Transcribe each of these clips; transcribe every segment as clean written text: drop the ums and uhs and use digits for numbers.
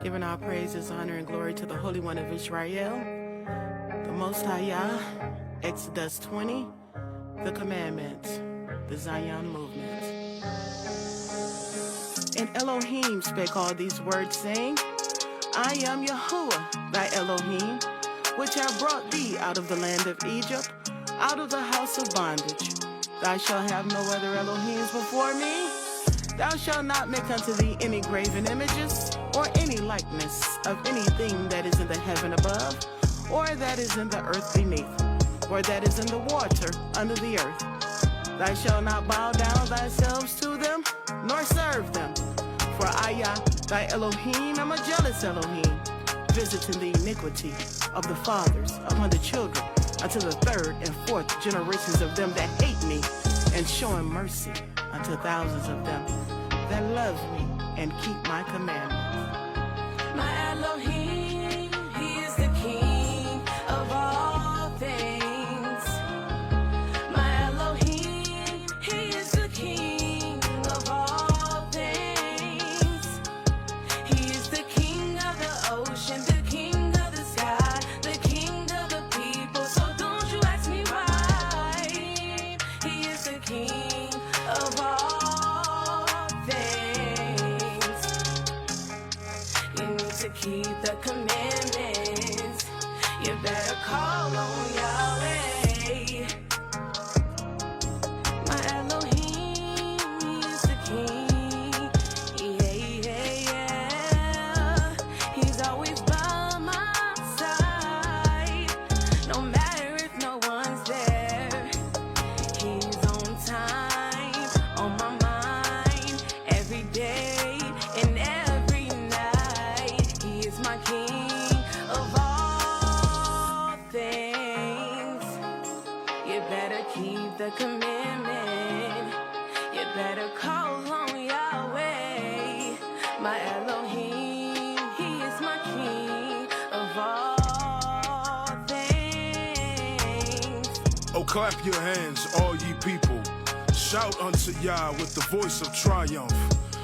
Giving our praises, honor, and glory to the Holy One of Israel, the Most High Yah, Exodus 20, the commandments, the Zion movement. And Elohim spake all these words, saying, I am Yahudah, thy Elohim, which have brought thee out of the land of Egypt, out of the house of bondage. Thou shalt have no other Elohims before me. Thou shalt not make unto thee any graven images, or any likeness of anything that is in the heaven above, or that is in the earth beneath, or that is in the water under the earth. Thou shalt not bow down thyself to them, nor serve them. For I, thy Elohim, am a jealous Elohim, visiting the iniquity of the fathers upon the children, unto the third and fourth generations of them that hate me, and showing mercy unto thousands of them that love me and keep my commandments. My Elohim, he is the King of all things. My Elohim, he is the King of all things. He is the King of the ocean, the King of the sky, the King of the people. So don't you ask me why. He is the King of all things. You need to keep the commandments. You better call on Yahweh. My Elohim, he is the King. Yeah. He's always by my side. No matter if no one's there. He's on time, on my mind, every day and every night. He is my King of all things. You better keep the commandment. You better call on Yahweh. My Elohim, he is my King of all things. Oh, clap your hands, all ye people. Shout unto Yah with the voice of triumph.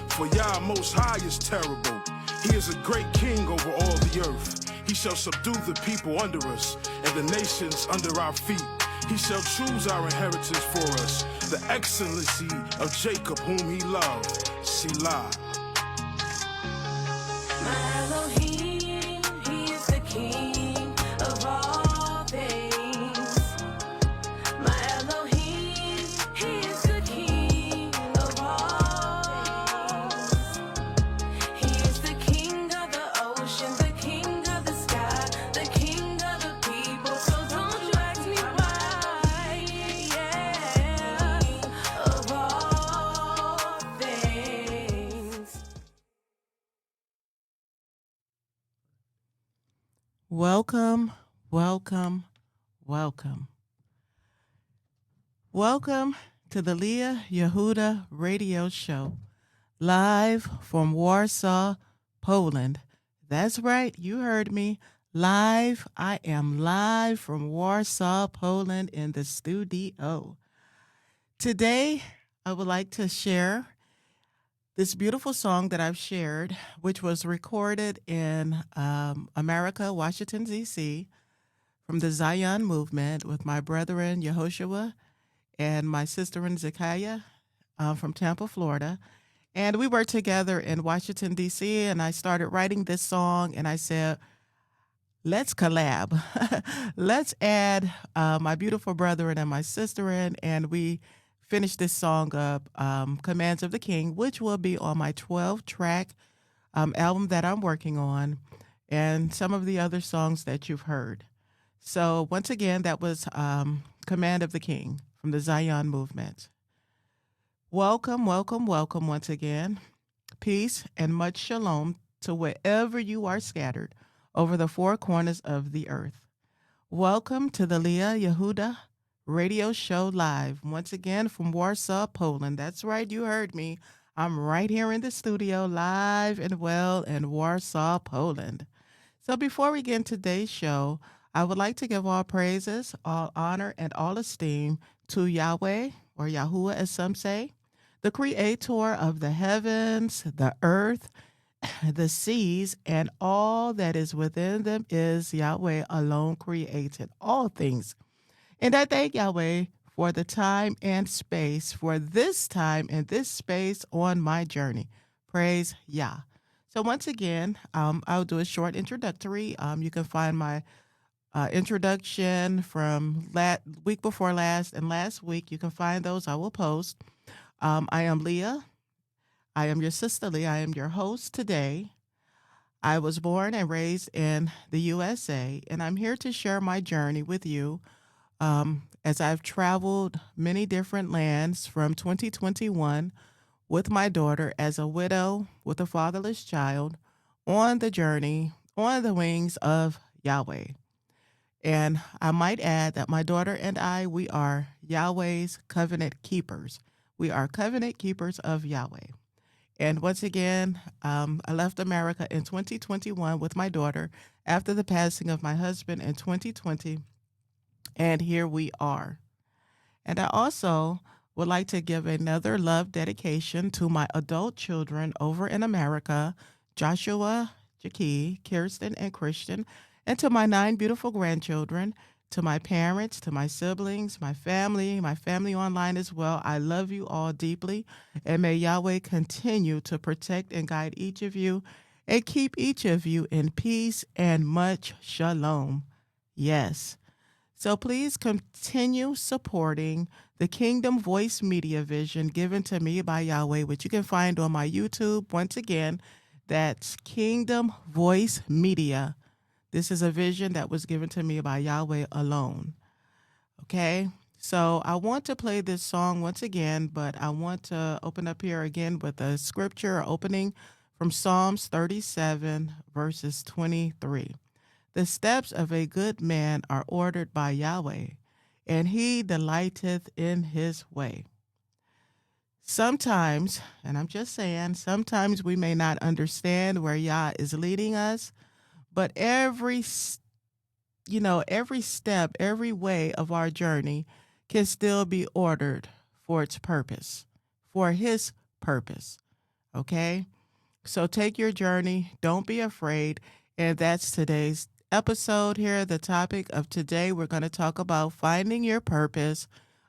For Yah most high is terrible. He is a great king over all the earth. He shall subdue the people under us, and the nations under our feet. He shall choose our inheritance for us, the excellency of Jacob whom he loved. Selah. My Elohim, he is the King of all things. My Elohim, he is the King of all things. He is the King of the ocean, the King of the sky, the King of the people. So don't you ask me why. Yeah, of all things. Welcome, welcome, welcome. Welcome to the Leah Yahudah radio show, live from Warsaw, Poland. That's right, you heard me. Live, I am live from Warsaw, Poland in the studio. Today, I would like to share this beautiful song that I've shared, which was recorded in America, Washington, D.C., from the Zion movement with my brethren, Yehoshua, and my sister in Zekiah from Tampa, Florida. And we were together in Washington, D.C., and I started writing this song, and I said, let's collab. Let's add my beautiful brethren and my sister in, and we finished this song up, Commands of the King, which will be on my 12-track album that I'm working on, and some of the other songs that you've heard. So once again, that was Command of the King from the Zion movement. Welcome, welcome, welcome once again. Peace and much shalom to wherever you are scattered over the four corners of the earth. Welcome to the Leah Yahudah radio show live, once again from Warsaw, Poland. That's right, you heard me. I'm right here in the studio, live and well in Warsaw, Poland. So before we get into today's show, I would like to give all praises, all honor, and all esteem to Yahweh, or Yahuwah as some say, the creator of the heavens, the earth, the seas, and all that is within them is Yahweh alone created all things. And I thank Yahweh for the time and space, for this time and this space on my journey. Praise Yah. So once again, I'll do a short introductory. You can find my introduction from week before last and last week. You can find those. I will post. I am Leah. I am your sister Leah. I am your host today. I was born and raised in the USA, and I'm here to share my journey with you as I've traveled many different lands from 2021 with my daughter as a widow with a fatherless child on the journey, on the wings of Yahweh. And I might add that my daughter and I, we are Yahweh's covenant keepers. We are covenant keepers of Yahweh. And once again, I left America in 2021 with my daughter after the passing of my husband in 2020. And here we are. And I also would like to give another love dedication to my adult children over in America, Joshua, Jackie, Kirsten, and Christian, and to my 9 beautiful grandchildren, to my parents, to my siblings, my family online as well. I love you all deeply, and may Yahweh continue to protect and guide each of you and keep each of you in peace and much shalom. Yes. So please continue supporting the Kingdom Voice Media Vision given to me by Yahweh, which you can find on my YouTube. Once again, that's Kingdom Voice Media. This is a vision that was given to me by Yahweh alone. Okay, so I want to play this song once again, but I want to open up here again with a scripture opening from Psalms 37, verses 23. The steps of a good man are ordered by Yahweh, and he delighteth in his way. Sometimes, and I'm just saying, sometimes we may not understand where Yah is leading us, but every step, every way of our journey can still be ordered for its purpose, for his purpose. Okay? So take your journey. Don't be afraid. And that's today's episode here. The topic of today, we're going to talk about finding your purpose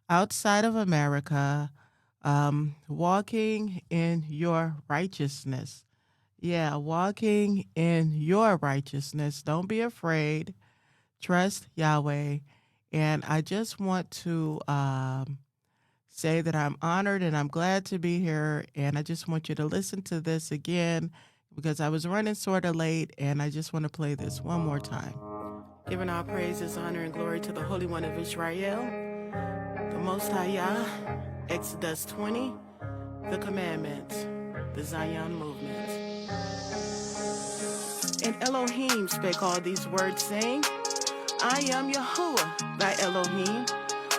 outside of America, walking in your righteousness. Yeah, walking in your righteousness. Don't be afraid. Trust Yahweh. And I just want to say that I'm honored and I'm glad to be here. And I just want you to listen to this again because I was running sort of late, and I just want to play this one more time. Giving all praises, honor, and glory to the Holy One of Israel, the Most High Yah, Exodus 20, the commandments, the Zion movement. And Elohim spake all these words, saying, I am Yahudah, thy Elohim,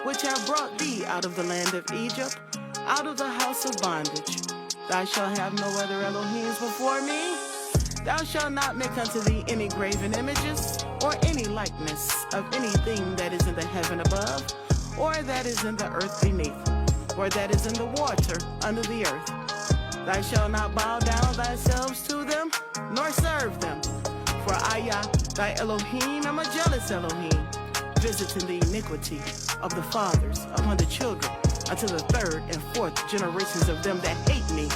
which have brought thee out of the land of Egypt, out of the house of bondage. Thou shalt have no other Elohims before me. Thou shalt not make unto thee any graven images, or any likeness of anything that is in the heaven above, or that is in the earth beneath, or that is in the water under the earth. Thou shalt not bow down thyself to them, nor serve them. For I, thy Elohim, am a jealous Elohim, visiting the iniquity of the fathers upon the children, unto the 3rd and 4th generations of them that hate me,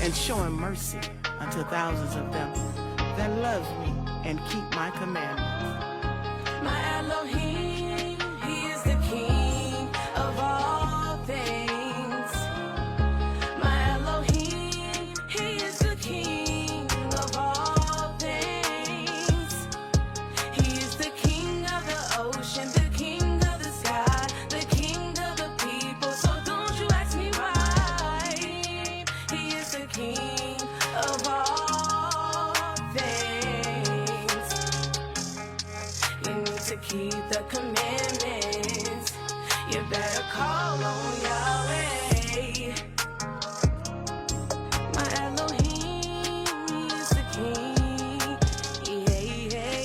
and showing mercy unto thousands of them that love me and keep my commandments. My Elohim, he is the king of all things. My Elohim, he is the king of all things. He is the king of the ocean, the king of the sky, the king of the people. So don't you ask me why. He is the king of all things. You need to keep the commandments. You better call on Yahweh. My Elohim, he is the king.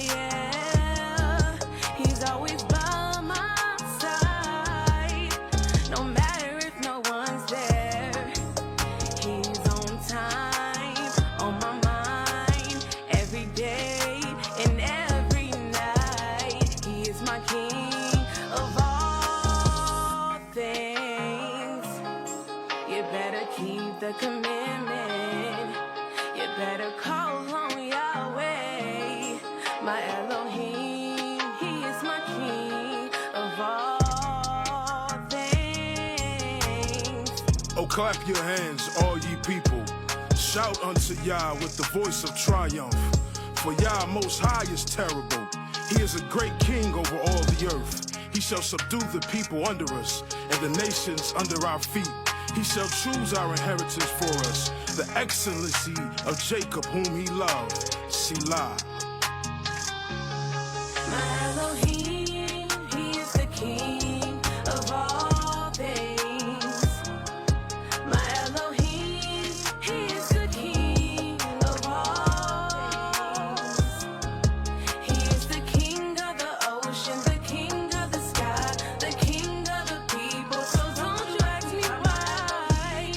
Yeah. He's always by my side. No matter if no one's there. He's on time, on my mind. my king of all things. You better keep the commitment. You better call on Yahweh, my Elohim. He is my king of all things. Oh, clap your hands, all ye people. Shout unto Yah with the voice of triumph. For Yah most high is terrible. He is a great king over all the earth. He shall subdue the people under us, and the nations under our feet. He shall choose our inheritance for us, the excellency of Jacob whom he loved. Selah. My Elohim, he is the king of all things. My Elohim, he is the king of all things. He is the king of the ocean, the king of the sky, the king of the people. So don't you ask me why,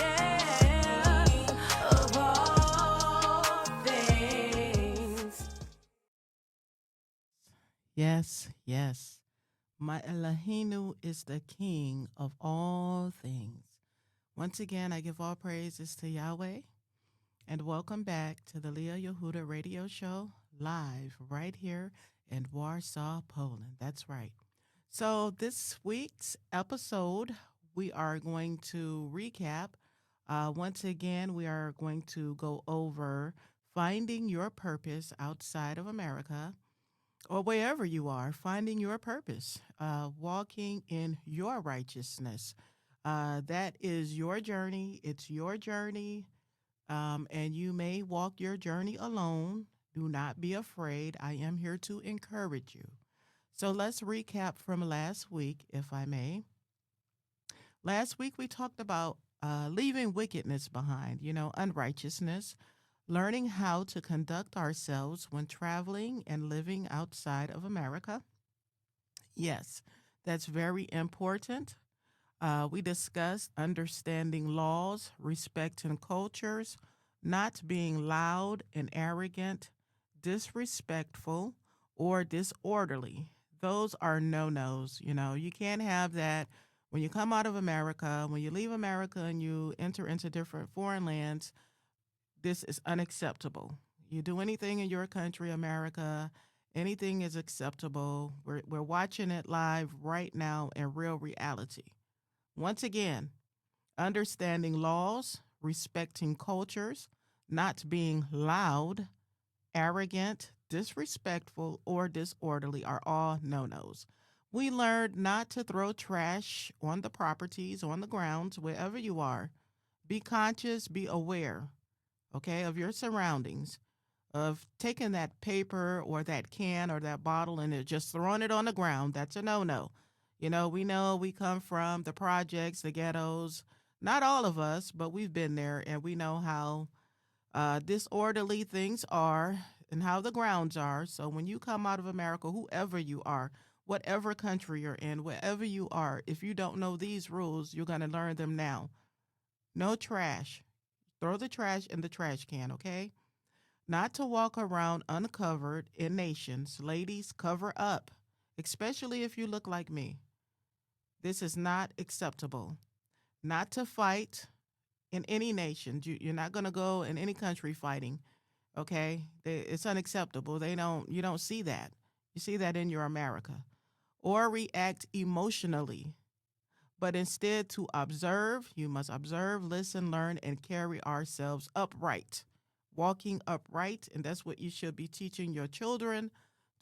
yeah, of all things. Yes, yes. My Elohim is the king of all things. Once again, I give all praises to Yahweh, and welcome back to the Yahudah Radio Show, live right here in Warsaw, Poland. That's right. So this week's episode, we are going to recap. Once again, we are going to go over finding your purpose outside of America, or wherever you are, finding your purpose, walking in your righteousness. That is your journey. It's your journey, and you may walk your journey alone. Do not be afraid. I am here to encourage you. So let's recap from last week, if I may. Last week, we talked about leaving wickedness behind, unrighteousness, learning how to conduct ourselves when traveling and living outside of America. Yes, that's very important. We discussed understanding laws, respecting cultures, not being loud and arrogant, disrespectful, or disorderly. Those are no-nos. You can't have that when you come out of America, when you leave America and you enter into different foreign lands. This is unacceptable. You do anything in your country, America, anything is acceptable. We're watching it live right now in real reality. Once again, understanding laws, respecting cultures, not being loud, arrogant, disrespectful, or disorderly are all no-nos. We learned not to throw trash on the properties, on the grounds, wherever you are. Be conscious, be aware, okay, of your surroundings, of taking that paper or that can or that bottle and just throwing it on the ground. That's a no-no. We know we come from the projects, the ghettos. Not all of us, but we've been there, and we know how disorderly things are and how the grounds are. So when you come out of America, whoever you are, whatever country you're in, wherever you are, if you don't know these rules, you're going to learn them now. No trash. Throw the trash in the trash can, okay? Not to walk around uncovered in nations. Ladies, cover up, especially if you look like me. This is not acceptable. Not to fight in any nation. You're not going to go in any country fighting, okay? It's unacceptable. You don't see that. You see that in your America. Or react emotionally. But instead to observe, you must observe, listen, learn, and carry ourselves upright. Walking upright, and that's what you should be teaching your children,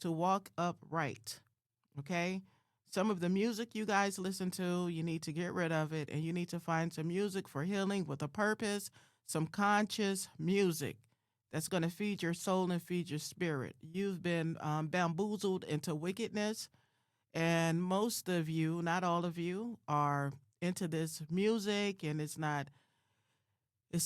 to walk upright, okay? Some of the music you guys listen to, you need to get rid of it, and you need to find some music for healing with a purpose, some conscious music that's going to feed your soul and feed your spirit. You've been bamboozled into wickedness, and most of you, not all of you, are into this music, and it's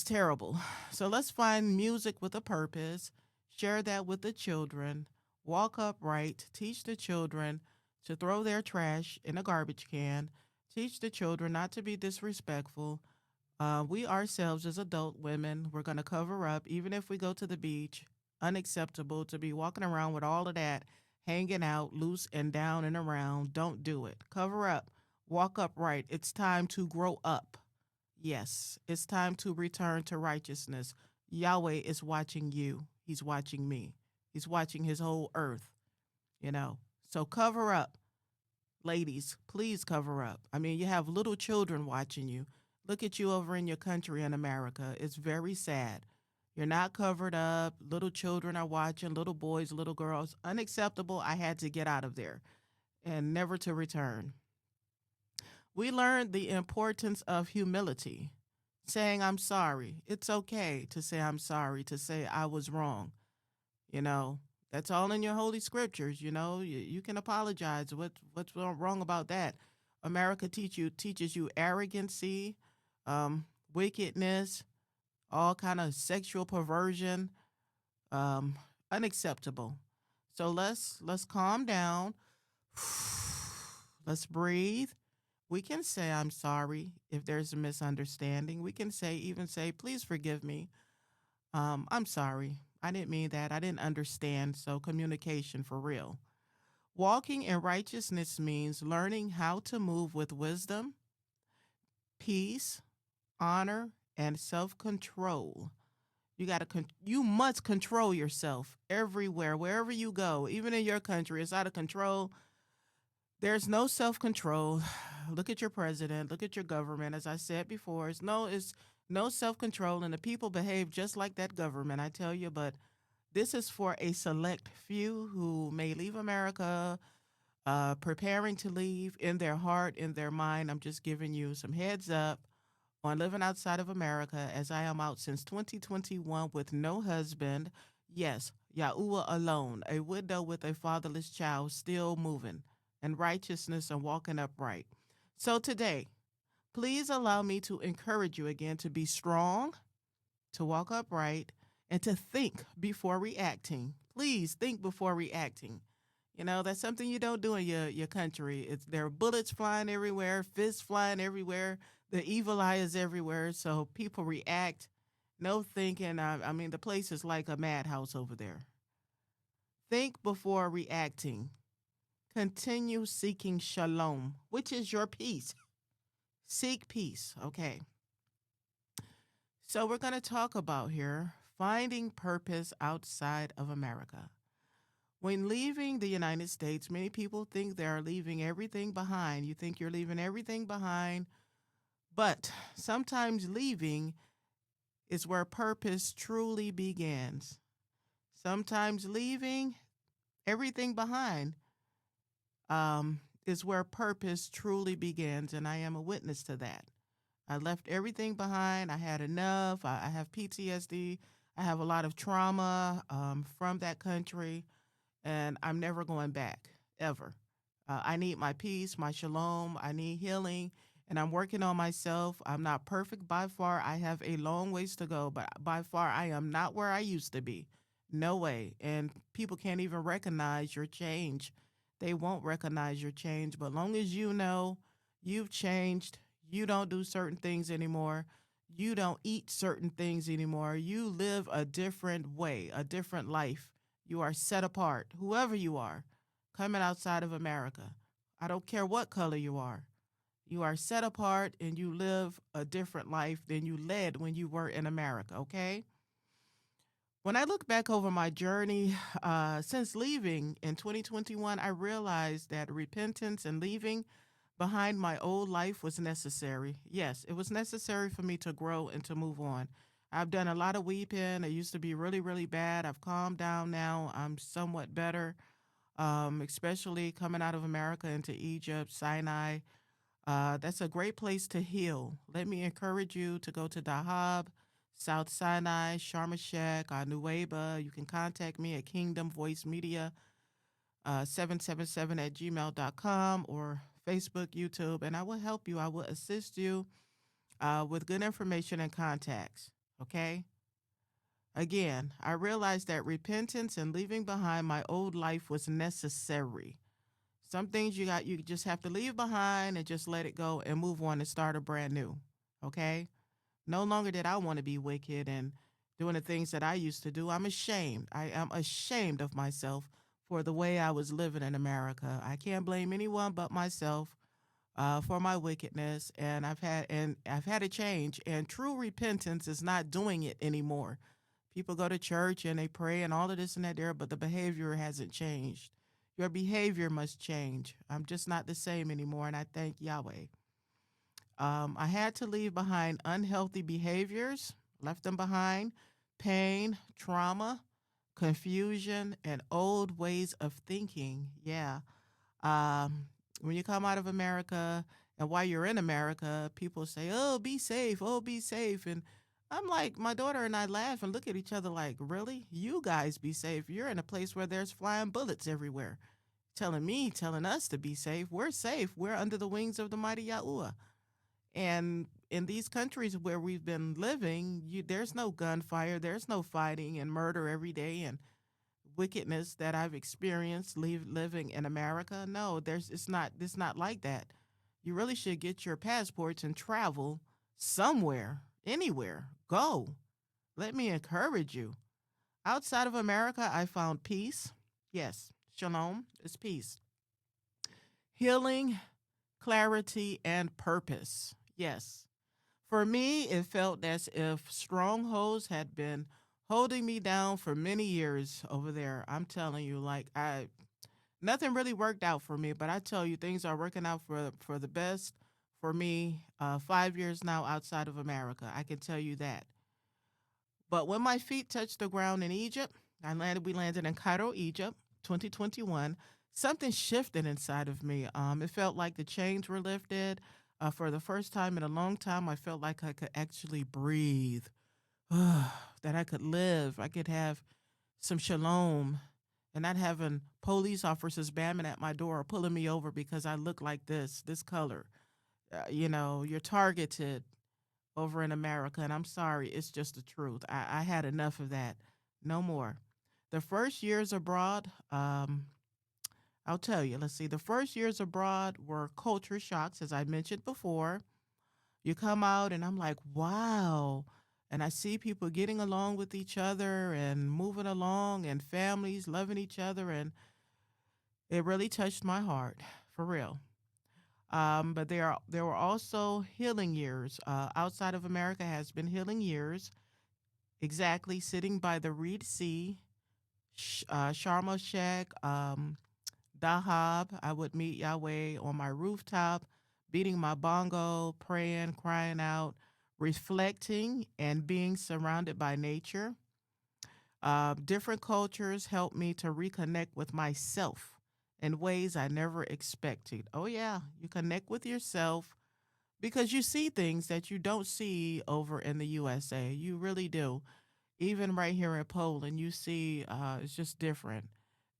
terrible. So let's find music with a purpose, share that with the children, walk upright, teach the children to throw their trash in a garbage can, teach the children not to be disrespectful. We ourselves as adult women, we're going to cover up, even if we go to the beach. Unacceptable to be walking around with all of that hanging out loose and down and around. Don't do it. Cover up. Walk upright. It's time to grow up. Yes, it's time to return to righteousness. Yahweh is watching you. He's watching me. He's watching his whole earth, So cover up. Ladies, please cover up. I mean, you have little children watching you. Look at you over in your country in America. It's very sad. You're not covered up. Little children are watching, little boys, little girls. Unacceptable. I had to get out of there and never to return. We learned the importance of humility, saying I'm sorry. It's okay to say I'm sorry, to say I was wrong. That's all in your holy scriptures. You can apologize. What's wrong about that? America teaches you arrogancy, wickedness, all kind of sexual perversion, unacceptable. So let's calm down. Let's breathe. We can say I'm sorry if there's a misunderstanding. We can even say, please forgive me. I'm sorry. I didn't mean that. I didn't understand. So communication for real. Walking in righteousness means learning how to move with wisdom, peace, honor, and self-control. You must control yourself everywhere, wherever you go. Even in your country, it's out of control. There's no self-control. Look at your president. Look at your government. As I said before, it's no self-control, and the people behave just like that government, I tell you. But this is for a select few who may leave America, preparing to leave in their heart, in their mind. I'm just giving you some heads up on living outside of America, as I am out since 2021 with no husband. Yes, Yahudah alone, a widow with a fatherless child, still moving in righteousness and walking upright. So today, please allow me to encourage you again to be strong, to walk upright, and to think before reacting. Please think before reacting. That's something you don't do in your country. There are bullets flying everywhere, fists flying everywhere. The evil eye is everywhere. So people react. No thinking. I mean, the place is like a madhouse over there. Think before reacting. Continue seeking shalom, which is your peace. Seek peace. Okay. So we're going to talk about here finding purpose outside of America. When leaving the United States, many people think they are leaving everything behind. You think you're leaving everything behind, but sometimes leaving is where purpose truly begins. Sometimes leaving everything behind is where purpose truly begins, and I am a witness to that. I left everything behind. I had enough. I have PTSD. I have a lot of trauma from that country, and I'm never going back, ever. I need my peace, my shalom. I need healing, and I'm working on myself. I'm not perfect by far. I have a long ways to go, but by far I am not where I used to be. No way. And people can't even recognize your change. They won't recognize your change, but long as you know you've changed, you don't do certain things anymore, you don't eat certain things anymore, you live a different way, a different life. You are set apart, whoever you are, coming outside of America. I don't care what color you are. You are set apart and you live a different life than you led when you were in America, okay? When I look back over my journey since leaving in 2021, I realized that repentance and leaving behind my old life was necessary. Yes, it was necessary for me to grow and to move on. I've done a lot of weeping. It used to be really, really bad. I've calmed down now. I'm somewhat better, especially coming out of America into Egypt, Sinai. That's a great place to heal. Let me encourage you to go to Dahab, South Sinai, Sharm el-Sheikh, Nuweiba. You can contact me at Kingdom Voice Media 777 at gmail.com or Facebook, YouTube, and I will help you. I will assist you with good information and contacts, okay? Again, I realized that repentance and leaving behind my old life was necessary. Some things you just have to leave behind and just let it go and move on and start a brand new, okay? No longer did I want to be wicked and doing the things that I used to do. I'm ashamed. I am ashamed of myself for the way I was living in America. I can't blame anyone but myself for my wickedness, and I've had a change. And true repentance is not doing it anymore. People go to church and they pray and all of this and that there, but the behavior hasn't changed. Your behavior must change. I'm just not the same anymore, and I thank Yahweh. I had to leave behind unhealthy behaviors, left them behind, pain, trauma, confusion, and old ways of thinking. Yeah. When you come out of America and while you're in America, people say, oh, be safe. Oh, be safe. And I'm like, my daughter and I laugh and look at each other like, really? You guys be safe. You're in a place where there's flying bullets everywhere. Telling us to be safe. We're safe. We're under the wings of the mighty Yahudah. And in these countries where we've been living, there's no gunfire, there's no fighting and murder every day and wickedness that I've experienced living in America. No, it's not like that. You really should get your passports and travel somewhere, anywhere. Go. Let me encourage you. Outside of America, I found peace. Yes, shalom is peace. Healing, clarity, and purpose. Yes. For me, it felt as if strongholds had been holding me down for many years over there. I'm telling you, nothing really worked out for me, but I tell you, things are working out for the best for me. 5 years now outside of America, I can tell you that. But when my feet touched the ground in Egypt, we landed in Cairo, Egypt, 2021. Something shifted inside of me. It felt like the chains were lifted. For the first time in a long time, I felt like I could actually breathe, that I could live. I could have some shalom and not having police officers bamming at my door or pulling me over because I look like this color. You're targeted over in America, and I'm sorry, it's just the truth. I had enough of that. No more. The first years abroad, I'll tell you, let's see. The first years abroad were culture shocks, as I mentioned before. You come out and I'm like, wow. And I see people getting along with each other and moving along and families loving each other. And it really touched my heart, for real. But there were also healing years. Outside of America has been healing years. Exactly, sitting by the Red Sea, Sharm el-Sheikh, Dahab. I would meet Yahweh on my rooftop, beating my bongo, praying, crying out, reflecting, and being surrounded by nature. Different cultures help me to reconnect with myself in ways I never expected. Oh, yeah, you connect with yourself because you see things that you don't see over in the USA. You really do. Even right here in Poland, you see it's just different.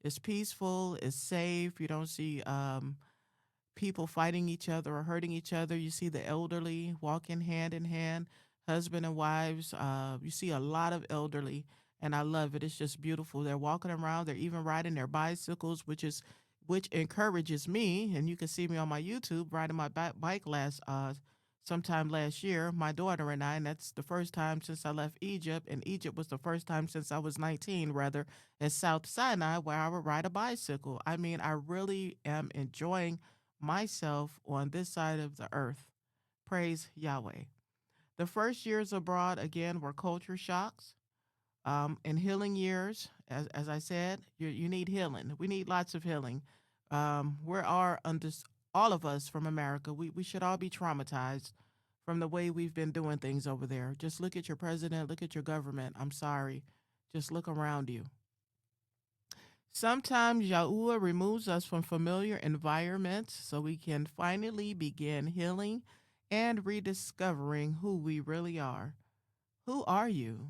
It's peaceful, it's safe. You don't see people fighting each other or hurting each other. You see the elderly walking hand in hand, husband and wives. You see a lot of elderly, and I love it. It's just beautiful. They're walking around. They're even riding their bicycles, which encourages me. And you can see me on my YouTube riding my bike sometime last year, my daughter and I, and that's the first time since I left Egypt, and Egypt was the first time since I was 19, rather, in South Sinai, where I would ride a bicycle. I mean, I really am enjoying myself on this side of the earth. Praise Yahweh. The first years abroad, again, were culture shocks. In healing years, as I said, you need healing. We need lots of healing. All of us from America, we should all be traumatized from the way we've been doing things over there. Just look at your president, look at your government. I'm sorry. Just look around you. Sometimes Yahuwah removes us from familiar environments so we can finally begin healing and rediscovering who we really are. Who are you?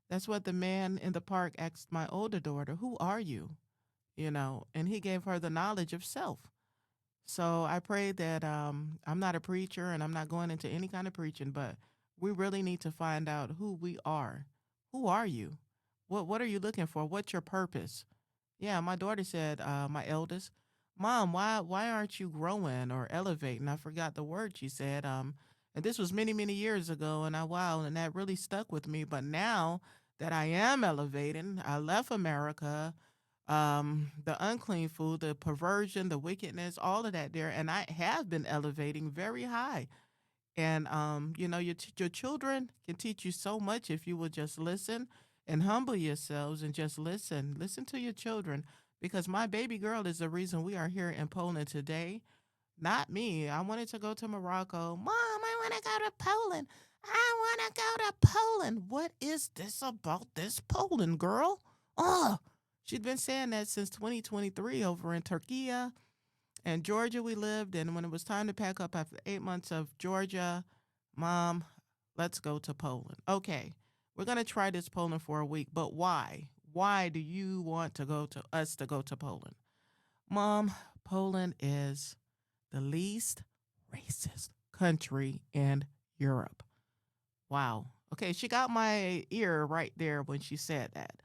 That's what the man in the park asked my older daughter, who are you? And he gave her the knowledge of self. So I pray that I'm not a preacher and I'm not going into any kind of preaching, but we really need to find out who we are. Who are you? What are you looking for? What's your purpose? Yeah, my daughter said, my eldest, Mom, why aren't you growing or elevating? I forgot the word she said. And this was many, many years ago, and and that really stuck with me. But now that I am elevating, I left America the unclean food, the perversion, the wickedness, all of that there. And I have been elevating very high. And, your children can teach you so much if you will just listen and humble yourselves and just listen. Listen to your children because my baby girl is the reason we are here in Poland today. Not me. I wanted to go to Morocco. Mom, I want to go to Poland. I want to go to Poland. What is this about this Poland girl? Oh, she'd been saying that since 2023 over in Turkey and Georgia we lived. And when it was time to pack up after 8 months of Georgia, Mom, let's go to Poland. Okay, we're going to try this Poland for a week, but why? Why do you want to go to Poland? Mom, Poland is the least racist country in Europe. Wow. Okay, she got my ear right there when she said that.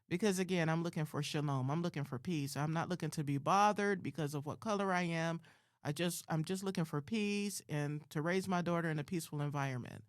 Because again, I'm looking for shalom. I'm looking for peace. I'm not looking to be bothered because of what color I am. I'm just looking for peace and to raise my daughter in a peaceful environment.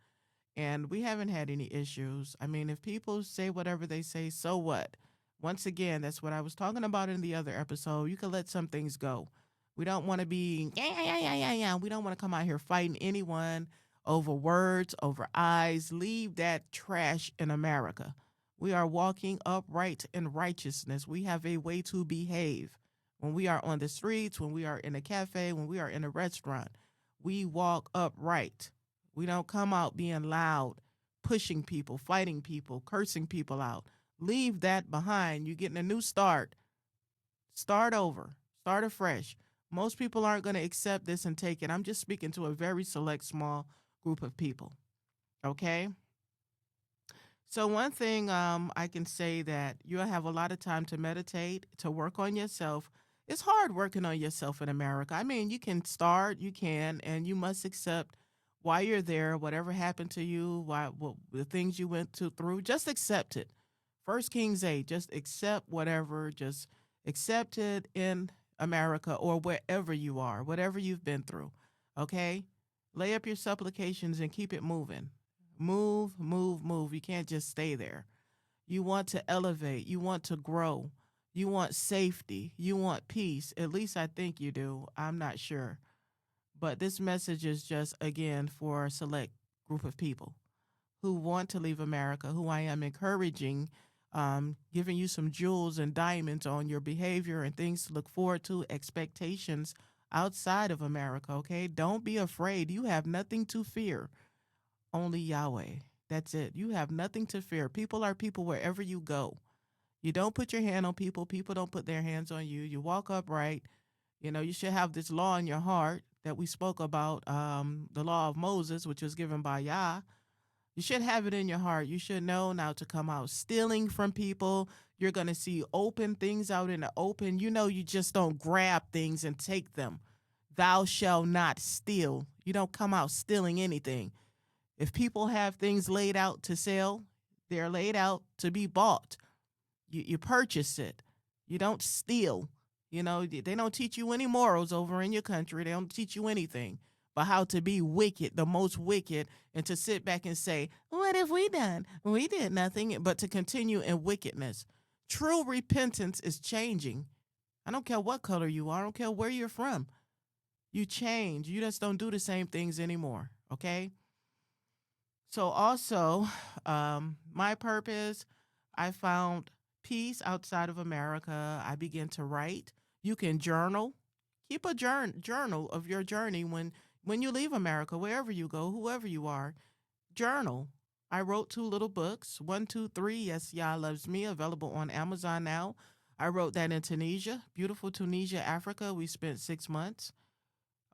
And we haven't had any issues. I mean, if people say whatever they say, so what? Once again, that's what I was talking about in the other episode. You can let some things go. We don't want to be, yeah. We don't want to come out here fighting anyone over words, over eyes. Leave that trash in America. We are walking upright in righteousness. We have a way to behave. When we are on the streets, when we are in a cafe, when we are in a restaurant, we walk upright. We don't come out being loud, pushing people, fighting people, cursing people out. Leave that behind. You're getting a new start. Start over. Start afresh. Most people aren't going to accept this and take it. I'm just speaking to a very select small group of people. Okay? So one thing I can say that you'll have a lot of time to meditate, to work on yourself. It's hard working on yourself in America. I mean, you can start, you can, and you must accept why you're there, whatever happened to you, the things you went through, just accept it. 1 Kings 8, just accept whatever, just accept it in America or wherever you are, whatever you've been through, okay? Lay up your supplications and keep it moving. Move. You can't just stay there. You want to elevate. You want to grow. You want safety. You want peace. At least I think you do. I'm not sure. But this message is just, again, for a select group of people who want to leave America, who I am encouraging, giving you some jewels and diamonds on your behavior and things to look forward to, expectations outside of America, okay? Don't be afraid. You have nothing to fear. Only Yahweh. That's it. You have nothing to fear. People are people wherever you go. You don't put your hand on people. People don't put their hands on you. You walk upright. You should have this law in your heart that we spoke about, the law of Moses, which was given by Yah. You should have it in your heart. You should know now to come out stealing from people. You're going to see open things out in the open. You just don't grab things and take them. Thou shalt not steal. You don't come out stealing anything. If people have things laid out to sell, they're laid out to be bought. You purchase it. You don't steal. They don't teach you any morals over in your country. They don't teach you anything but how to be wicked, the most wicked, and to sit back and say, what have we done? We did nothing, but to continue in wickedness. True repentance is changing. I don't care what color you are. I don't care where you're from. You change. You just don't do the same things anymore, okay? So also, my purpose, I found peace outside of America. I began to write. You can journal. Keep a journal of your journey when you leave America, wherever you go, whoever you are. Journal. I wrote 2 little books, 1, 2, 3, Yes, Yah Loves Me, available on Amazon now. I wrote that in Tunisia, beautiful Tunisia, Africa. We spent 6 months.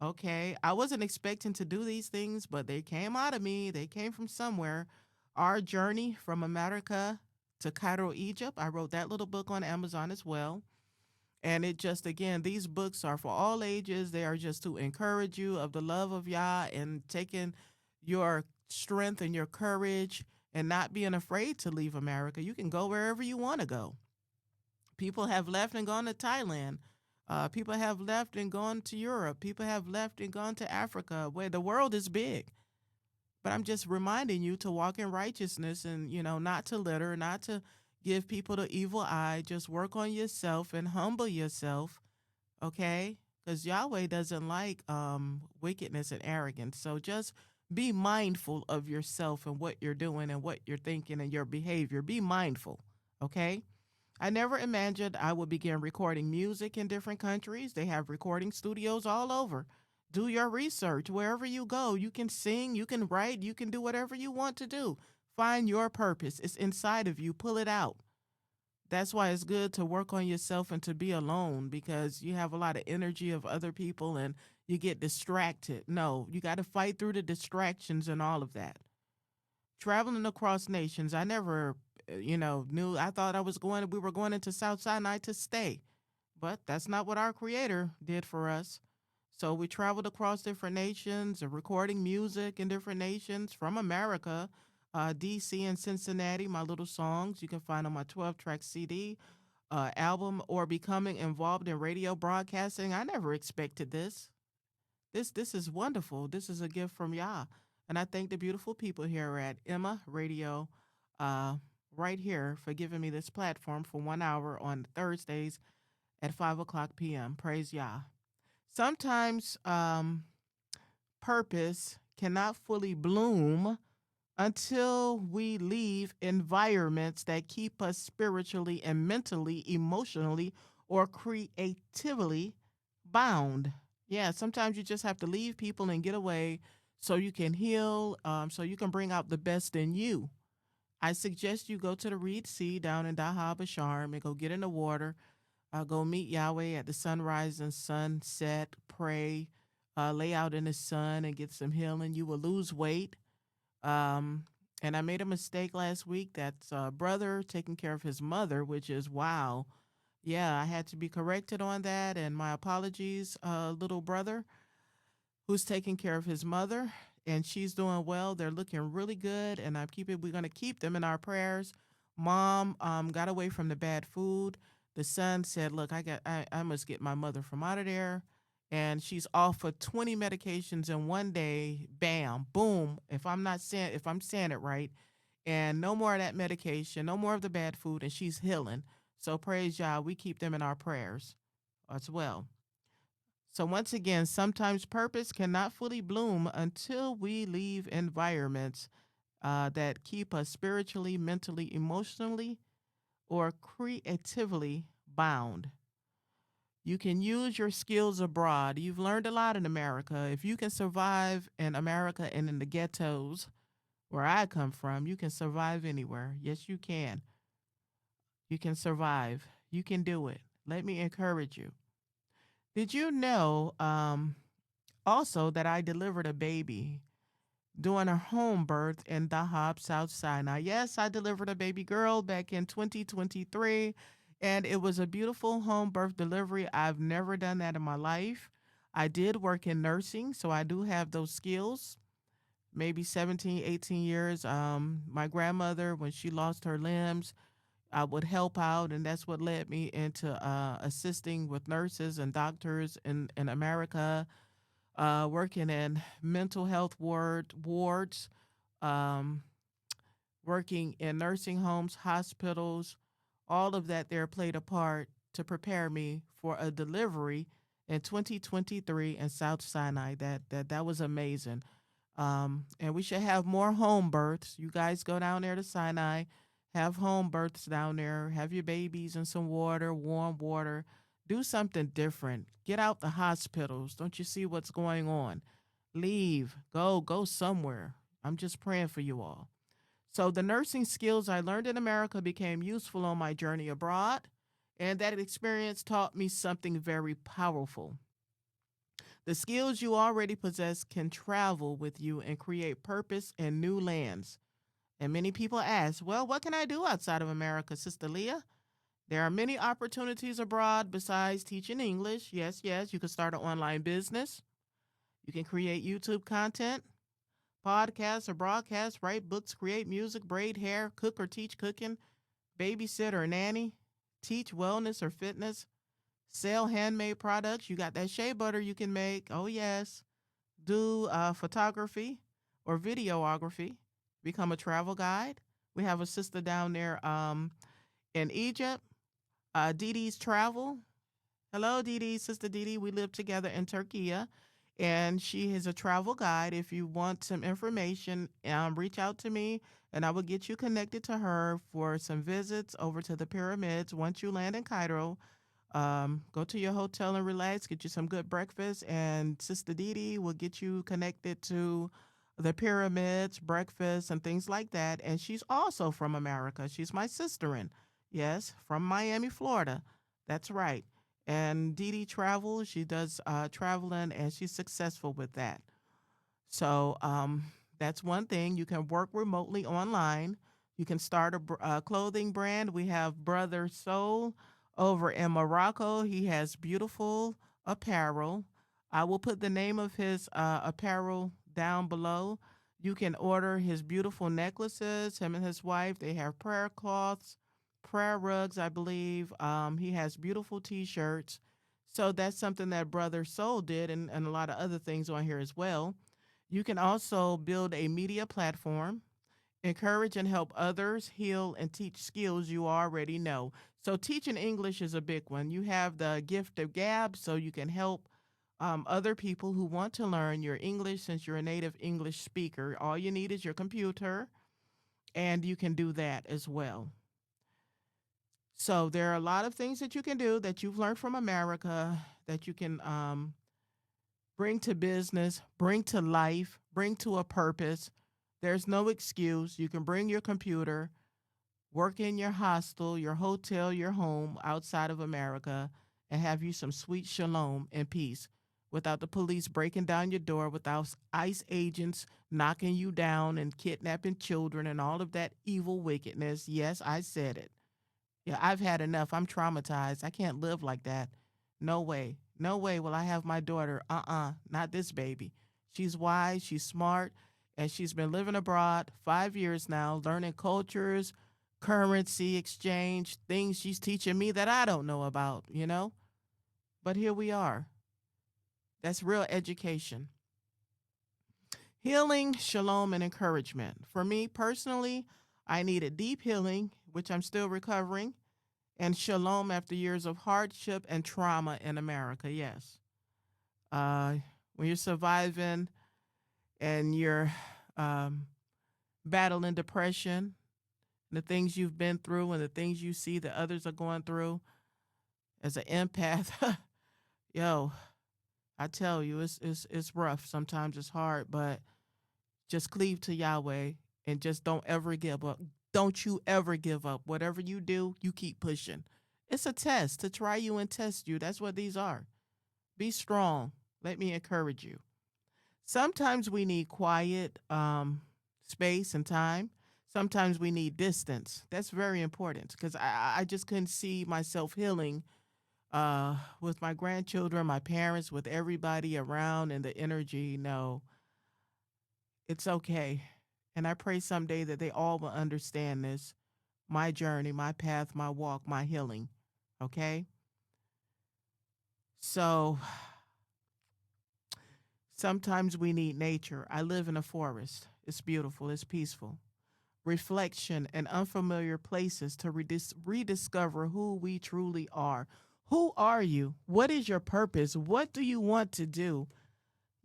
Okay, I wasn't expecting to do these things, but they came out of me. They came from somewhere. Our journey from America to Cairo, Egypt. I wrote that little book on Amazon as well. And it just, again, these books are for all ages. They are just to encourage you of the love of Yah and taking your strength and your courage and not being afraid to leave America. You can go wherever you want to go. People have left and gone to Thailand. People have left and gone to Europe. People have left and gone to Africa, where the world is big. But I'm just reminding you to walk in righteousness and, not to litter, not to give people the evil eye. Just work on yourself and humble yourself, okay? Because Yahweh doesn't like wickedness and arrogance. So just be mindful of yourself and what you're doing and what you're thinking and your behavior. Be mindful, okay? I never imagined I would begin recording music in different countries. They have recording studios all over. Do your research. Wherever you go, you can sing, you can write, you can do whatever you want to do. Find your purpose. It's inside of you. Pull it out. That's why it's good to work on yourself and to be alone, because you have a lot of energy of other people and you get distracted. No, you got to fight through the distractions and all of that. Traveling across nations, I never, knew. I thought we were going into South Sinai to stay, but that's not what our Creator did for us. So we traveled across different nations and recording music in different nations from America, DC and Cincinnati, my little songs. You can find on my 12-track CD album, or becoming involved in radio broadcasting. I never expected this. This is wonderful. This is a gift from Yah. And I thank the beautiful people here at IMI Radio right here for giving me this platform for 1 hour on Thursdays at 5 o'clock p.m. Praise Yah. Sometimes purpose cannot fully bloom until we leave environments that keep us spiritually and mentally, emotionally, or creatively bound. Yeah, sometimes you just have to leave people and get away so you can heal, so you can bring out the best in you. I suggest you go to the Reed Sea down in Dahab Sharm and go get in the water. Go meet Yahweh at the sunrise and sunset, pray, lay out in the sun and get some healing. You will lose weight. And I made a mistake last week. That's a brother taking care of his mother, which is wow. Yeah, I had to be corrected on that. And my apologies, little brother who's taking care of his mother. And she's doing well. They're looking really good. And we're going to keep them in our prayers. Mom got away from the bad food. The son said, look, I must get my mother from out of there. And she's off for 20 medications in one day. Bam, boom. If I'm saying it right, and no more of that medication, no more of the bad food, and she's healing. So praise Yah, we keep them in our prayers as well. So once again, sometimes purpose cannot fully bloom until we leave environments that keep us spiritually, mentally, emotionally, or creatively bound. You can use your skills abroad. You've learned a lot in America. If you can survive in America and in the ghettos where I come from, you can survive anywhere. Yes, you can. You can survive. You can do it. Let me encourage you. Did you know also that I delivered a baby doing a home birth in Dahab, South Sinai? Yes, I delivered a baby girl back in 2023, and it was a beautiful home birth delivery. I've never done that in my life. I did work in nursing, so I do have those skills. Maybe 17, 18 years. My grandmother, when she lost her limbs, I would help out, and that's what led me into assisting with nurses and doctors in America, working in mental health wards, working in nursing homes, hospitals. All of that there played a part to prepare me for a delivery in 2023 in South Sinai. That was amazing. And we should have more home births. You guys go down there to Sinai, have home births down there, have your babies in some water, warm water. Do something different. Get out the hospitals. Don't you see what's going on? Leave. Go somewhere. I'm just praying for you all. So the nursing skills I learned in America became useful on my journey abroad, and that experience taught me something very powerful. The skills you already possess can travel with you and create purpose in new lands. And many people ask, well, what can I do outside of America, Sister Leah? There are many opportunities abroad besides teaching English. Yes, you can start an online business. You can create YouTube content, podcasts or broadcasts, write books, create music, braid hair, cook or teach cooking, babysit or nanny, teach wellness or fitness, sell handmade products. You got that shea butter you can make. Oh, yes. Do photography or videography. Become a travel guide. We have a sister down there in Egypt. Dee Dee's Travel. Hello, Dee Dee, Sister Dee Dee. We live together in Turkey, and she is a travel guide. If you want some information, reach out to me, and I will get you connected to her for some visits over to the pyramids. Once you land in Cairo, go to your hotel and relax, get you some good breakfast, and Sister Dee Dee will get you connected to the pyramids, breakfast, and things like that. And she's also from America. She's my sister-in, yes, from Miami, Florida. That's right. And Dee Dee travels. She does traveling, and she's successful with that. So that's one thing. You can work remotely online. You can start a clothing brand. We have Brother Soul over in Morocco. He has beautiful apparel. I will put the name of his apparel down below. You can order his beautiful necklaces. Him and his wife, they have prayer cloths, prayer rugs, I believe. He has beautiful T-shirts. So that's something that Brother Soul did, and a lot of other things on here as well. You can also build a media platform, encourage and help others, heal and teach skills you already know. So teaching English is a big one. You have the gift of gab, so you can help other people who want to learn your English since you're a native English speaker. All you need is your computer, and you can do that as well. So there are a lot of things that you can do that you've learned from America that you can bring to business, bring to life, bring to a purpose. There's no excuse. You can bring your computer, work in your hostel, your hotel, your home outside of America, and have you some sweet shalom and peace without the police breaking down your door, without ICE agents knocking you down and kidnapping children and all of that evil wickedness. Yes, I said it. Yeah, I've had enough. I'm traumatized. I can't live like that. No way. No way will I have my daughter. Not this baby. She's wise, she's smart, and she's been living abroad 5 years now, learning cultures, currency exchange, things she's teaching me that I don't know about, you know? But here we are. That's real education. Healing, shalom, and encouragement. For me personally, I needed deep healing, which I'm still recovering, and shalom after years of hardship and trauma in America. Yes. When you're surviving and you're battling depression, the things you've been through and the things you see that others are going through as an empath, yo, I tell you, it's rough. Sometimes it's hard, but just cleave to Yahweh and just don't ever give up. Don't you ever give up. Whatever you do, you keep pushing. It's a test to try you and test you. That's what these are. Be strong. Let me encourage you. Sometimes we need quiet space and time. Sometimes we need distance. That's very important because I just couldn't see myself healing with my grandchildren, my parents, with everybody around and the energy. No, it's okay. And I pray someday that they all will understand this, my journey, my path, my walk, my healing. Okay? So sometimes we need nature. I live in a forest. It's beautiful. It's peaceful. Reflection and unfamiliar places to rediscover who we truly are. Who are you? What is your purpose? What do you want to do?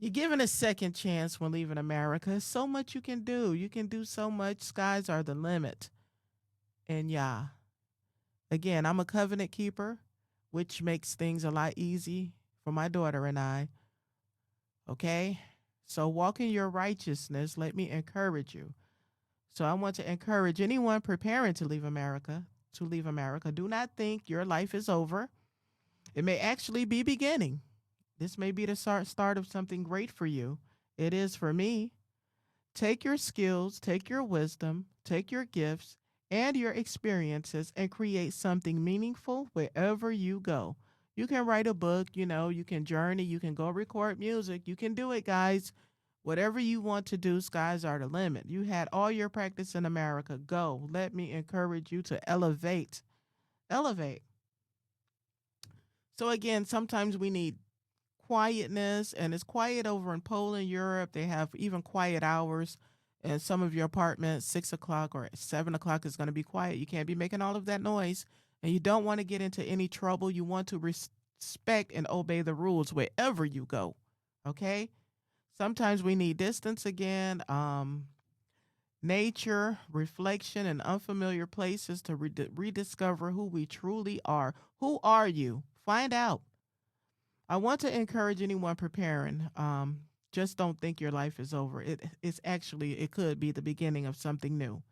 You're given a second chance when leaving America. So much you can do. You can do so much. Skies are the limit. And yeah, again, I'm a covenant keeper, which makes things a lot easy for my daughter and I. Okay? So walk in your righteousness. Let me encourage you. So I want to encourage anyone preparing to leave America. Do not think your life is over. It may actually be beginning. This may be the start of something great for you. It is for me. Take your skills, take your wisdom, take your gifts and your experiences and create something meaningful wherever you go. You can write a book, you can journey, you can go record music. You can do it, guys. Whatever you want to do, skies are the limit. You had all your practice in America. Go. Let me encourage you to elevate. Elevate. So again, sometimes we need quietness, and it's quiet over in Poland, Europe. They have even quiet hours, And some of your apartments, 6 o'clock or 7 o'clock is going to be quiet. You can't be making all of that noise. And you don't want to get into any trouble. You want to respect and obey the rules wherever you go. Okay? Sometimes we need distance again, nature, reflection, and unfamiliar places to rediscover who we truly are. Who are you? Find out. I want to encourage anyone preparing. Just don't think your life is over. It could be the beginning of something new.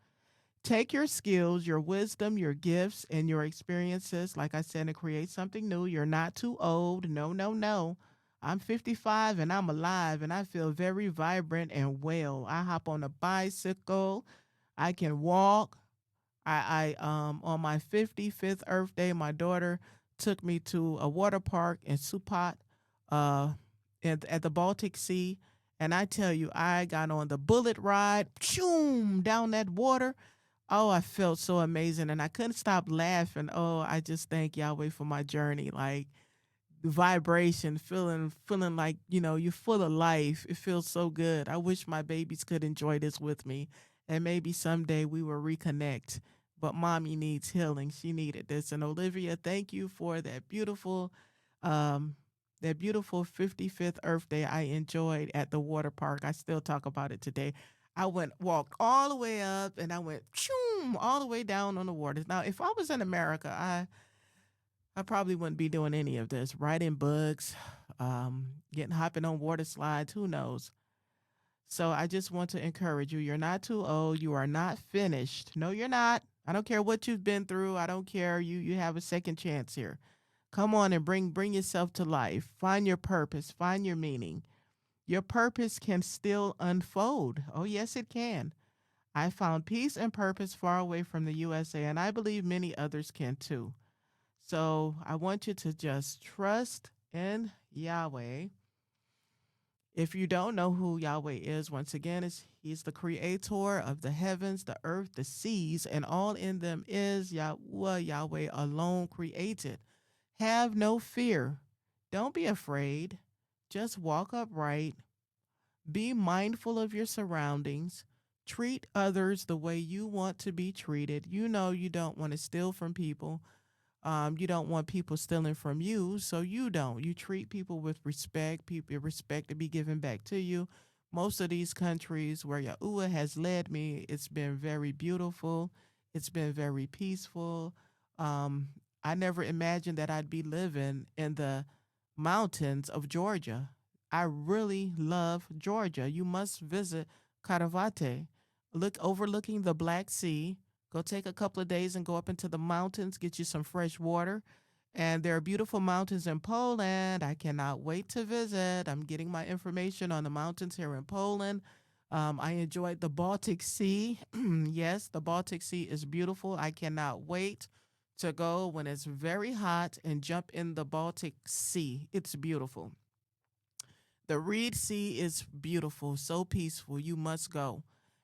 Take your skills, your wisdom, your gifts, and your experiences, like I said, and create something new. You're not too old. No, no, no. I'm 55 and I'm alive and I feel very vibrant and well. I hop on a bicycle. I can walk. On my 55th Earth Day, my daughter took me to a water park in Supat, at the Baltic Sea. And I tell you, I got on the bullet ride, choom, down that water. Oh, I felt so amazing. And I couldn't stop laughing. Oh, I just thank Yahweh for my journey. Like, the vibration, feeling like, you're full of life. It feels so good. I wish my babies could enjoy this with me. And maybe someday we will reconnect. But mommy needs healing. She needed this. And Olivia, thank you for that beautiful 55th Earth Day I enjoyed at the water park. I still talk about it today. I walked all the way up and I went choom, all the way down on the waters. Now, if I was in America, I probably wouldn't be doing any of this. Writing books, hopping on water slides, who knows? So I just want to encourage you. You're not too old. You are not finished. No, you're not. I don't care what you've been through. I don't care. You have a second chance here. Come on and bring yourself to life. Find your purpose. Find your meaning. Your purpose can still unfold. Oh, yes, it can. I found peace and purpose far away from the USA, and I believe many others can too. So I want you to just trust in Yahweh. If you don't know who Yahweh is, once again, he's the creator of the heavens, the earth, the seas, and all in them is Yahweh alone created. Have no fear. Don't be afraid. Just walk upright. Be mindful of your surroundings. Treat others the way you want to be treated. You know you don't want to steal from people. You don't want people stealing from you, so you don't. You treat people with respect. People respect to be given back to you. Most of these countries where Yahudah has led me, it's been very beautiful. It's been very peaceful. I never imagined that I'd be living in the mountains of Georgia. I really love Georgia. You must visit Caravate, overlooking the Black Sea. Go take a couple of days and go up into the mountains, get you some fresh water. And there are beautiful mountains in Poland. I cannot wait to visit. I'm getting my information on the mountains here in Poland. I enjoyed the Baltic Sea. Yes, the Baltic Sea is beautiful. I cannot wait to go when it's very hot and jump in the Baltic Sea. It's beautiful. The Red Sea is beautiful, so peaceful. You must go.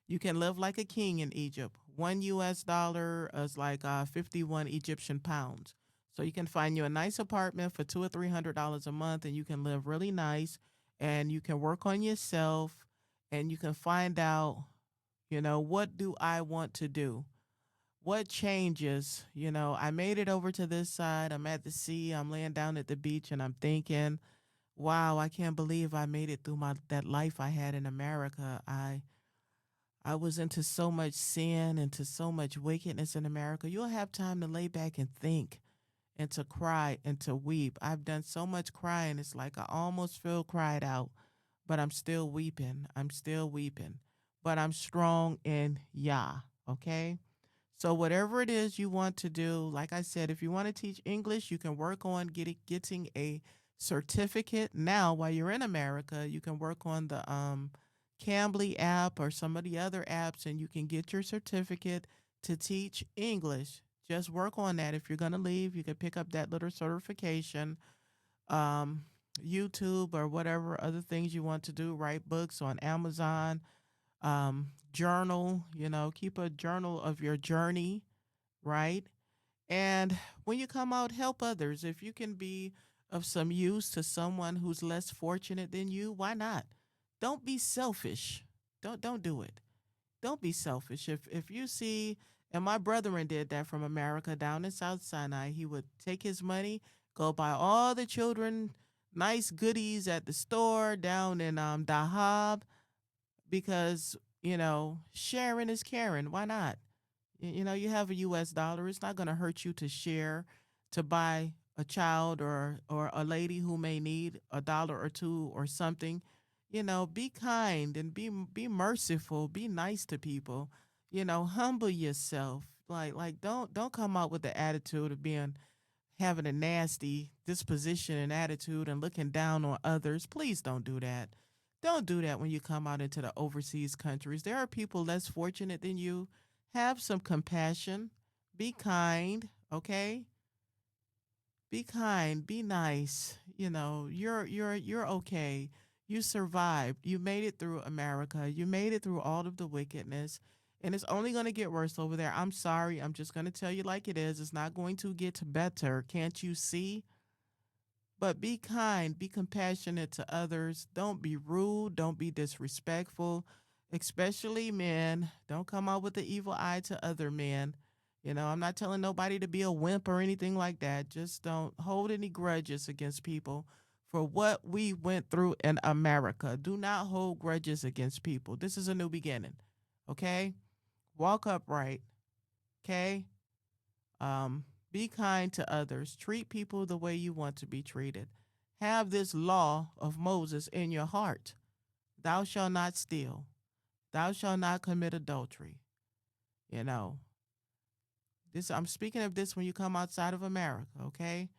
You can live like a king in Egypt. $1 is like 51 Egyptian pounds. So you can find you a nice apartment for $200 or $300 a month, and you can live really nice, and you can work on yourself, and you can find out, what do I want to do? What changes? I made it over to this side. I'm at the sea. I'm laying down at the beach, and I'm thinking, wow, I can't believe I made it through that life I had in America. I was into so much sin, into so much wickedness in America. You'll have time to lay back and think and to cry and to weep. I've done so much crying. It's like I almost feel cried out, but I'm still weeping. I'm still weeping, but I'm strong in Yah. Okay. So whatever it is you want to do, like I said, if you want to teach English, you can work on getting a certificate. Now, while you're in America, you can work on the Cambly app or some of the other apps, and you can get your certificate to teach English. Just work on that. If you're going to leave, you can pick up that little certification, YouTube or whatever other things you want to do, write books on Amazon, journal, keep a journal of your journey, right? And when you come out, help others. If you can be of some use to someone who's less fortunate than you, why not? Don't be selfish. Don't do it. Don't be selfish. If you see, and my brethren did that from America down in South Sinai, he would take his money, go buy all the children nice goodies at the store down in Dahab, because, sharing is caring. Why not? You have a U.S. dollar. It's not going to hurt you to share, to buy a child or a lady who may need $1 or $2 or something. Be kind and be merciful. Be nice to people. Humble yourself. Like don't come out with the attitude of having a nasty disposition and attitude and looking down on others. Please don't do that. Don't do that when you come out into the overseas countries. There are people less fortunate than you. Have some compassion. Be kind, okay? Be kind, be nice. You're okay. You survived. You made it through America. You made it through all of the wickedness. And it's only going to get worse over there. I'm sorry. I'm just going to tell you like it is. It's not going to get better. Can't you see? But be kind. Be compassionate to others. Don't be rude. Don't be disrespectful, especially men. Don't come out with the evil eye to other men. I'm not telling nobody to be a wimp or anything like that. Just don't hold any grudges against people for what we went through in America. Do not hold grudges against people. This is a new beginning, okay? Walk upright, okay? Be kind to others. Treat people the way you want to be treated. Have this law of Moses in your heart. Thou shalt not steal. Thou shalt not commit adultery. I'm speaking of this when you come outside of America, okay?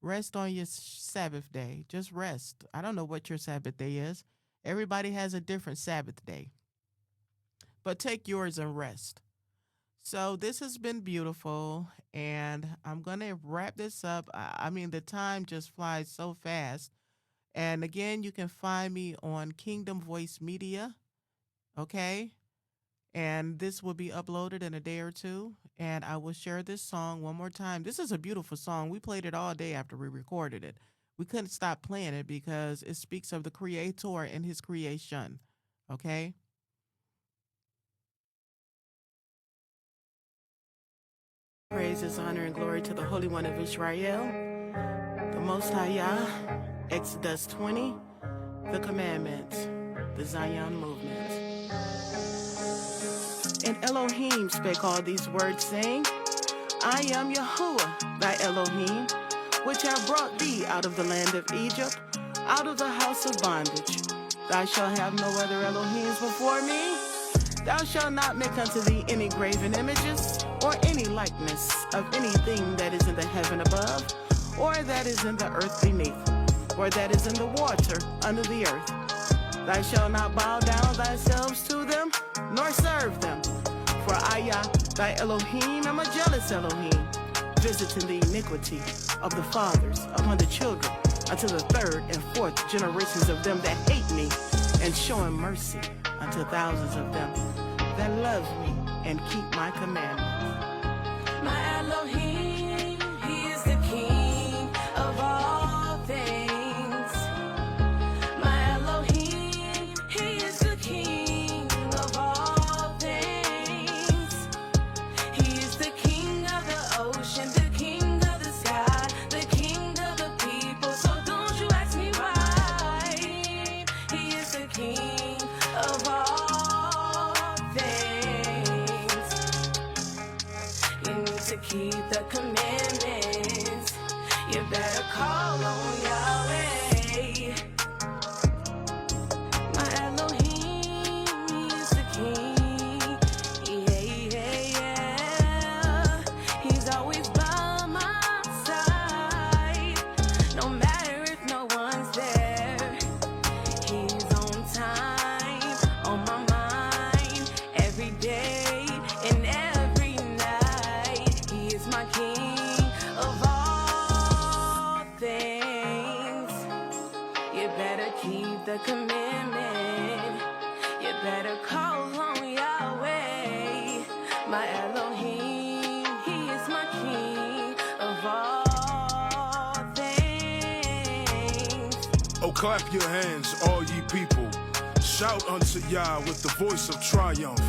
Rest on your Sabbath day. Just rest. I don't know what your Sabbath day is. Everybody has a different Sabbath day. But take yours and rest. So this has been beautiful, and I'm going to wrap this up. I mean, the time just flies so fast. And again, you can find me on Kingdom Voice Media, okay? And this will be uploaded in a day or two, and I will share this song one more time. This is a beautiful song. We played it all day after we recorded it. We couldn't stop playing it because it speaks of the Creator and his creation, okay? Praises, honor, and glory to the Holy One of Israel, the Most High Yah, Exodus 20, the commandments, the Zion movement. And Elohim spake all these words, saying, I am Yahudah, thy Elohim, which have brought thee out of the land of Egypt, out of the house of bondage. Thou shalt have no other Elohims before me. Thou shalt not make unto thee any graven images, or any likeness of anything that is in the heaven above, or that is in the earth beneath, or that is in the water under the earth. Thou shalt not bow down thyself to them, nor serve them. For I, thy Elohim, am a jealous Elohim, visiting the iniquity of the fathers upon the children, unto the third and fourth generations of them that hate me, and showing mercy unto thousands of them that love me and keep my commandments. My Elohim, he is the King of all things. My Elohim, he is the King of all things. He is the King of the ocean, the King of the sky, the King of the people. So don't you ask me why. He is the King of all things. You need to keep the commandments. You better call on Yahweh. My Elohim, he is the King. Yeah. He's always by my side. No matter if no one's there. He's on time, on my mind, every day and every night. He is my King of all things. You better keep the commandment. You better call on Yahweh. My Elohim, he is my King of all things. Oh, clap your hands, all ye people. Shout unto Yah with the voice of triumph.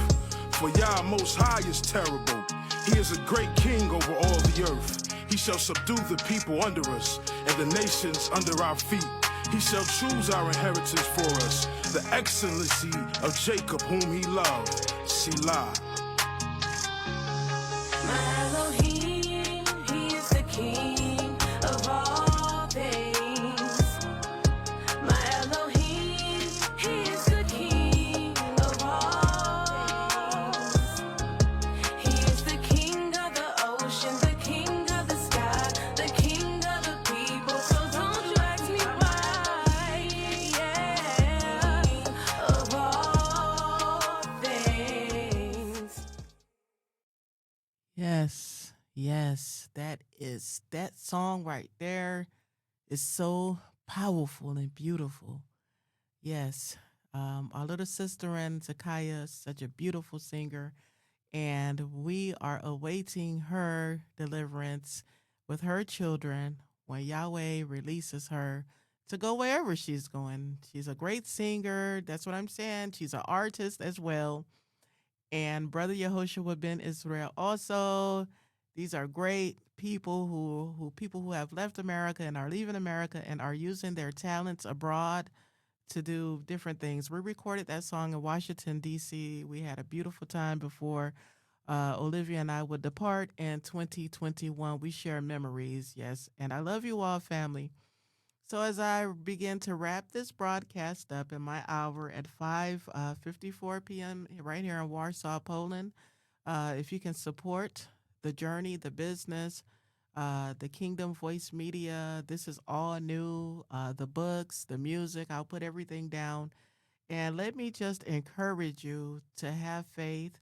For Yah most high is terrible. He is a great king over all the earth. He shall subdue the people under us, and the nations under our feet. He shall choose our inheritance for us, the excellency of Jacob whom he loved. Selah. My Elohim, he is the king of all things. My Elohim, he is the king of all. He is the king of the ocean, the king of the sky, the king of the people. So don't you ask me why, yeah, of all things. Yes, that song right there is so powerful and beautiful. Yes, our little sister and Zakaya is such a beautiful singer, and we are awaiting her deliverance with her children when Yahweh releases her to go wherever she's going. She's a great singer. That's what I'm saying. She's an artist as well. And Brother Yehoshua Ben Israel also. These are great people who have left America and are leaving America and are using their talents abroad to do different things. We recorded that song in Washington, D.C. We had a beautiful time before Olivia and I would depart in 2021. We share memories, yes. And I love you all, family. So as I begin to wrap this broadcast up in my hour at 5:54 p.m. right here in Warsaw, Poland, if you can support the journey, the business, the Kingdom Voice Media, this is all new, the books, the music, I'll put everything down. And let me just encourage you to have faith.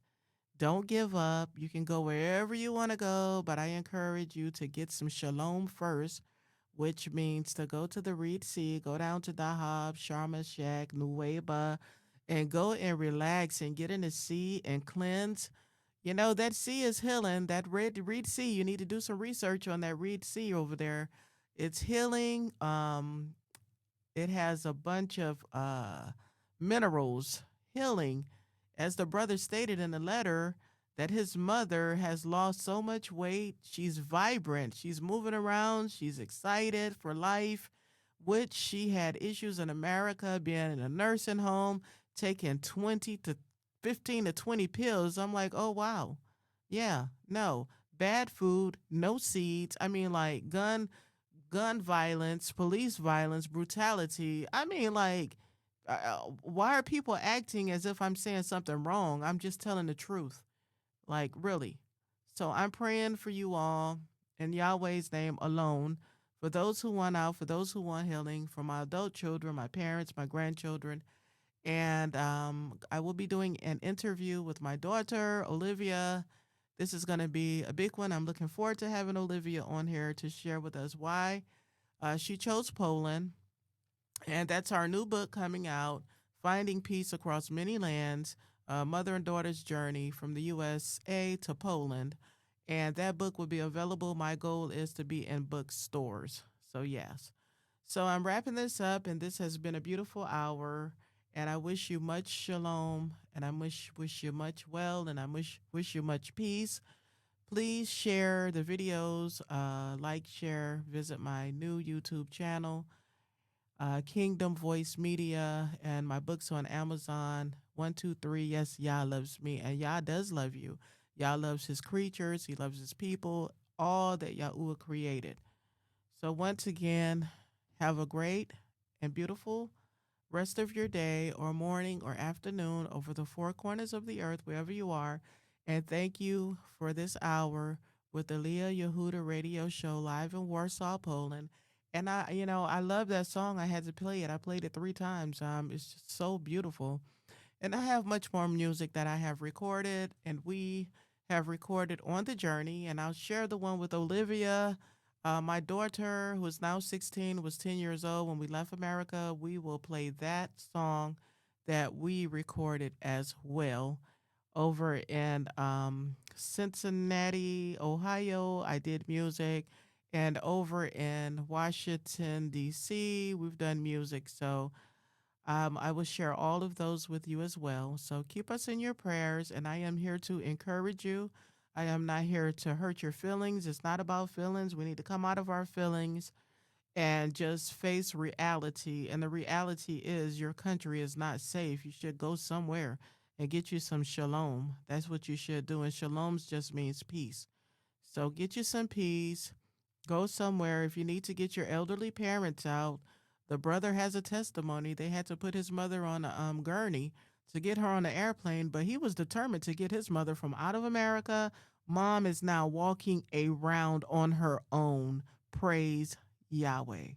Don't give up. You can go wherever you want to go, but I encourage you to get some shalom first, which means to go to the Red Sea, go down to Dahab, Sharm el Sheikh, Nuweiba, and go and relax and get in the sea and cleanse. You know, that sea is healing. That Red Sea, you need to do some research on that Red Sea over there. It's healing. It has a bunch of minerals, healing. As the brother stated in the letter, that his mother has lost so much weight. She's vibrant. She's moving around. She's excited for life, which she had issues in America, being in a nursing home, taking 15 to 20 pills. I'm like, oh, wow. Yeah, no. Bad food, no seeds. I mean, like gun violence, police violence, brutality. I mean, like, why are people acting as if I'm saying something wrong? I'm just telling the truth. Like, really. So I'm praying for you all in Yahweh's name alone, for those who want out, for those who want healing, for my adult children, my parents, my grandchildren. And I will be doing an interview with my daughter, Olivia. This is going to be a big one. I'm looking forward to having Olivia on here to share with us why she chose Poland. And that's our new book coming out, Finding Peace Across Many Lands, Mother and Daughter's Journey from the USA to Poland. And that book will be available. My goal is to be in bookstores. So, yes. So I'm wrapping this up, and this has been a beautiful hour. And I wish you much shalom, and I wish you much well, and I wish you much peace. Please share the videos, like, share, visit my new YouTube channel, Kingdom Voice Media, and my books on Amazon. 1, 2, 3. Yes, Yah loves me, and Yah does love you. Yah loves his creatures. He loves his people, all that Yahudah created. So once again, have a great and beautiful rest of your day or morning or afternoon over the four corners of the earth, wherever you are. And thank you for this hour with the Leah Yahudah radio show live in Warsaw, Poland. And I love that song. I had to play it. I played it 3 times. It's just so beautiful. And I have much more music that I have recorded, and we have recorded on the journey. And I'll share the one with Olivia. My daughter, who is now 16, was 10 years old when we left America. We will play that song that we recorded as well. Over in Cincinnati, Ohio, I did music. And over in Washington, D.C., we've done music. So I will share all of those with you as well. So keep us in your prayers, and I am here to encourage you. I am not here to hurt your feelings. It's not about feelings. We need to come out of our feelings and just face reality. And the reality is your country is not safe. You should go somewhere and get you some shalom. That's what you should do. And shalom just means peace. So get you some peace. Go somewhere. If you need to get your elderly parents out, the brother has a testimony. They had to put his mother on a gurney to get her on the airplane, but he was determined to get his mother from out of America. Mom is now walking around on her own. Praise Yahweh.